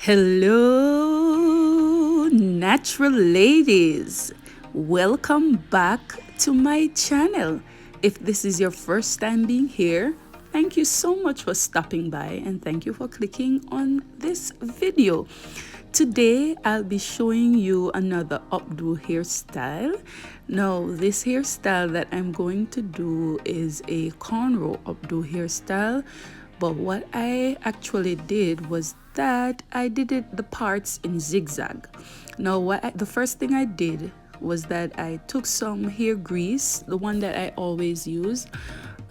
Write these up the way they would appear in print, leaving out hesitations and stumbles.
Hello, natural ladies. Welcome back to my channel. If this is your first time being here, thank you so much for stopping by and thank you for clicking on this video. Today, I'll be showing you another updo hairstyle. Now, this hairstyle that I'm going to do is a cornrow updo hairstyle. But what I actually did was that I did the parts in zigzag. Now, the first thing I did was that I took some hair grease, the one that I always use,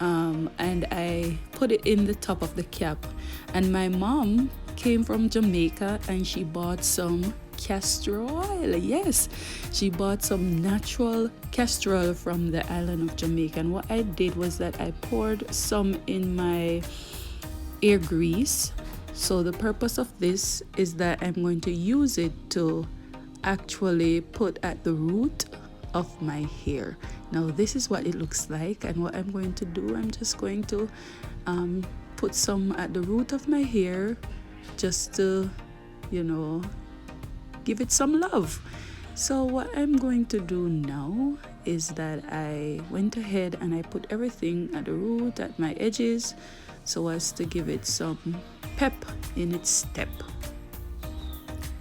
and I put it in the top of the cap. And my mom came from Jamaica and she bought some castor oil. Yes, she bought some natural castor oil from the island of Jamaica. And what I did was that I poured some in my hair grease. So the purpose of this is that I'm going to use it to actually put at the root of my hair. Now this is what it looks like, and what I'm going to do, I'm just going to put some at the root of my hair just to, give it some love. So what I'm going to do now is that I went ahead and I put everything at the root, at my edges, so as to give it some pep in its step.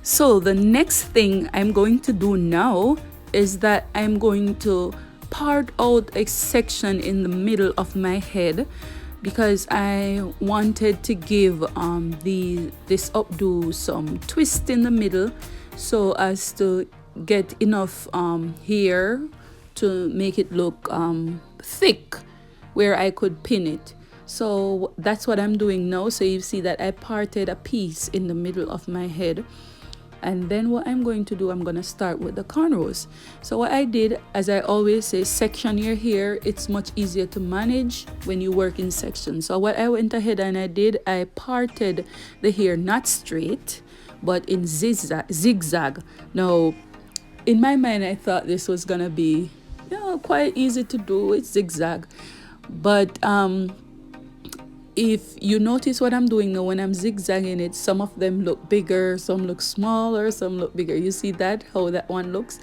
So the next thing I'm going to do now is that I'm going to part out a section in the middle of my head, because I wanted to give this updo some twist in the middle, so as to get enough hair to make it look thick where I could pin it. So that's what I'm doing now. So you see that I parted a piece in the middle of my head. And then what I'm going to do, I'm going to start with the cornrows. So what I did, as I always say, section your hair. It's much easier to manage when you work in sections. So what I went ahead and I did, I parted the hair not straight, but in zigzag. Now, in my mind, I thought this was going to be, quite easy to do. It's zigzag. But if you notice what I'm doing now, when I'm zigzagging it, some of them look bigger, some look smaller, some look bigger. You see that, how that one looks?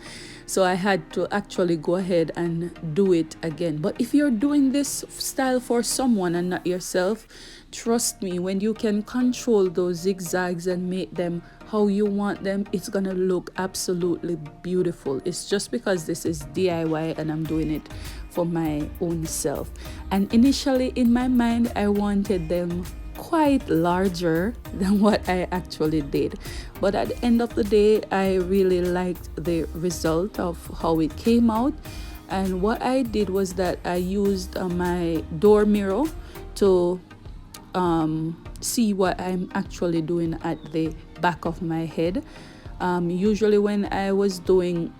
So I had to actually go ahead and do it again. But if you're doing this style for someone and not yourself, trust me, when you can control those zigzags and make them how you want them, it's gonna look absolutely beautiful. It's just because this is DIY and I'm doing it for my own self. And initially in my mind, I wanted them quite larger than what I actually did. But at the end of the day, I really liked the result of how it came out. And what I did was that I used my door mirror to see what I'm actually doing at the back of my head. Usually when I was doing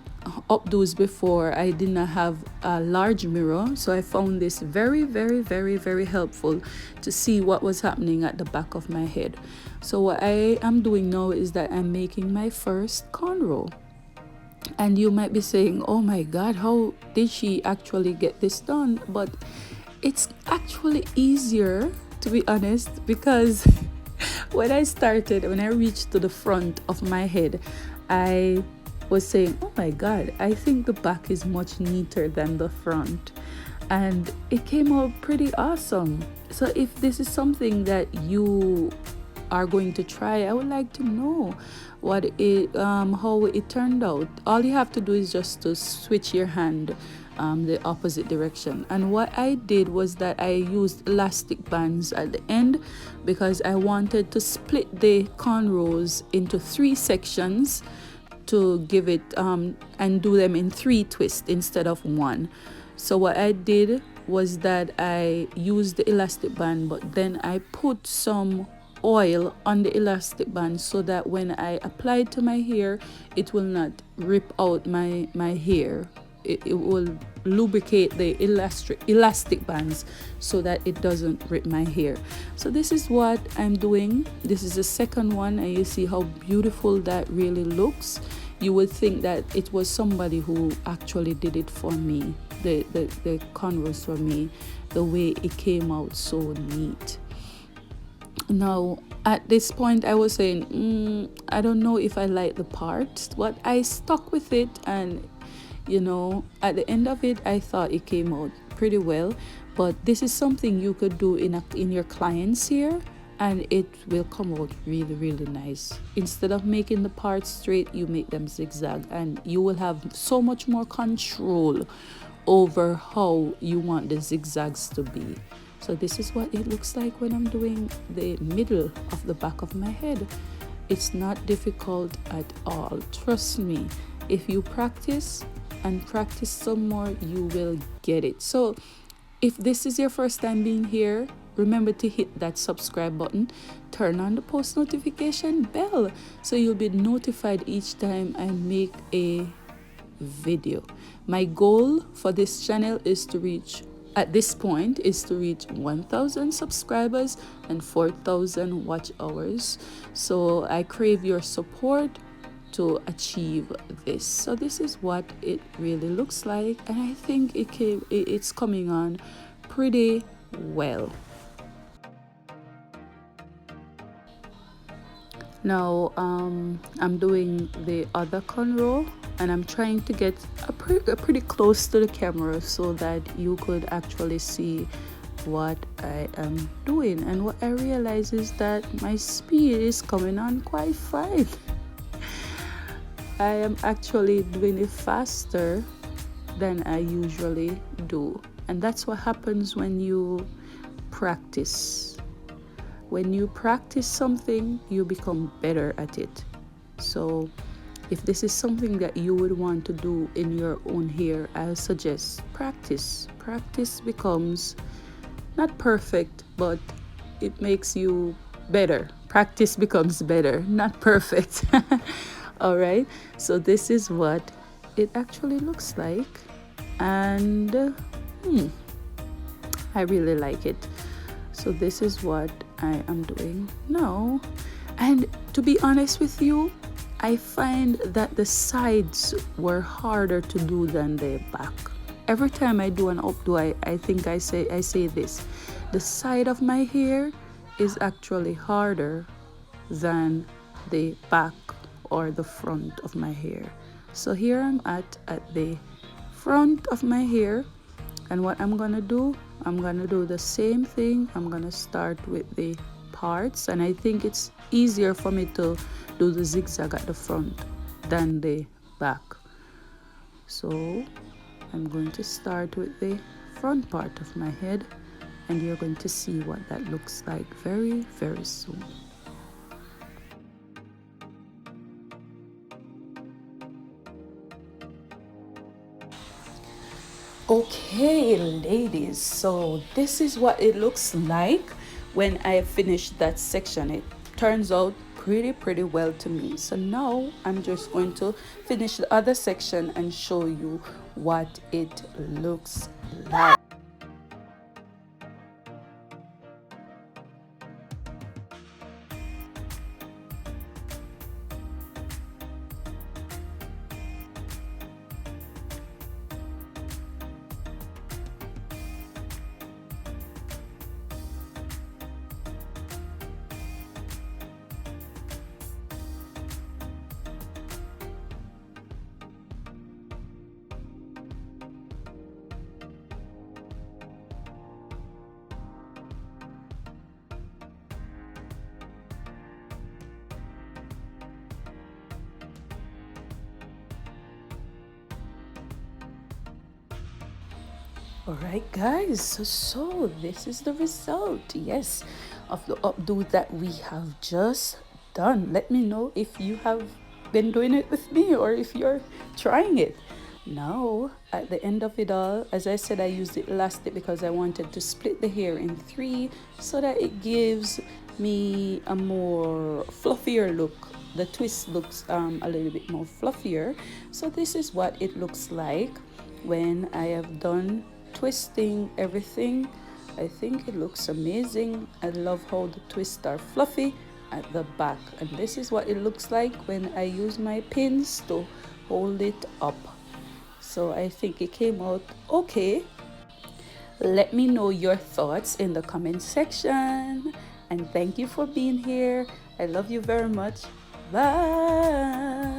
updos before, I did not have a large mirror, so I found this very, very, very, very helpful to see what was happening at the back of my head. So what I am doing now is that I'm making my first cornrow. And you might be saying, oh my god, how did she actually get this done? But it's actually easier, to be honest, because when I reached to the front of my head, I was saying, oh my god, I think the back is much neater than the front, and it came out pretty awesome. So if this is something that you are going to try, I would like to know how it turned out. All you have to do is just to switch your hand the opposite direction. And what I did was that I used elastic bands at the end, because I wanted to split the cornrows into 3 sections to give it and do them in 3 twists instead of 1. So what I did was that I used the elastic band, but then I put some oil on the elastic band so that when I apply it to my hair, it will not rip out my hair. It will lubricate the elastic bands so that it doesn't rip my hair. So this is what I'm doing. This is the second one, and you see how beautiful that really looks. You would think that it was somebody who actually did it for me, the cornrows for me, the way it came out so neat. Now, at this point, I was saying, I don't know if I like the part, but I stuck with it. And, at the end of it, I thought it came out pretty well. But this is something you could do in your client's hair, and it will come out really, really nice. Instead of making the parts straight, you make them zigzag, and you will have so much more control over how you want the zigzags to be. So this is what it looks like when I'm doing the middle of the back of my head. It's not difficult at all. Trust me, if you practice and practice some more, you will get it. So if this is your first time being here, remember to hit that subscribe button, turn on the post notification bell so you'll be notified each time I make a video. My goal for this channel is to reach, at this point, is to reach 1,000 subscribers and 4,000 watch hours. So I crave your support to achieve this. So this is what it really looks like, and I think it's coming on pretty well. Now I'm doing the other cornrow, and I'm trying to get pretty close to the camera so that you could actually see what I am doing. And what I realize is that my speed is coming on quite fine. I am actually doing it faster than I usually do, and that's what happens when you practice. When you practice something, you become better at it. So if this is something that you would want to do in your own hair, I suggest practice. Practice becomes not perfect, but it makes you better. Practice becomes better, not perfect. All right, so this is what it actually looks like, and I really like it. So this is what I am doing now, and to be honest with you, I find that the sides were harder to do than the back. Every time I do an updo, I think I say this: the side of my hair is actually harder than the back or the front of my hair. So here I'm at the front of my hair, and what I'm gonna do, I'm gonna do the same thing. I'm gonna start with the parts, and I think it's easier for me to do the zigzag at the front than the back. So I'm going to start with the front part of my head, and you're going to see what that looks like very, very soon. Okay, ladies, so this is what it looks like when I finished that section. It turns out pretty well to me. So now I'm just going to finish the other section and show you what it looks like. All right, guys, so this is the result, yes, of the updo that we have just done. Let me know if you have been doing it with me or if you're trying it. Now, at the end of it all, as I said, I used the elastic because I wanted to split the hair in 3 so that it gives me a more fluffier look. The twist looks a little bit more fluffier. So this is what it looks like when I have done twisting everything. I think it looks amazing. I love how the twists are fluffy at the back, and this is what it looks like when I use my pins to hold it up. So I think it came out okay. Let me know your thoughts in the comment section, And thank you for being here. I love you very much. Bye.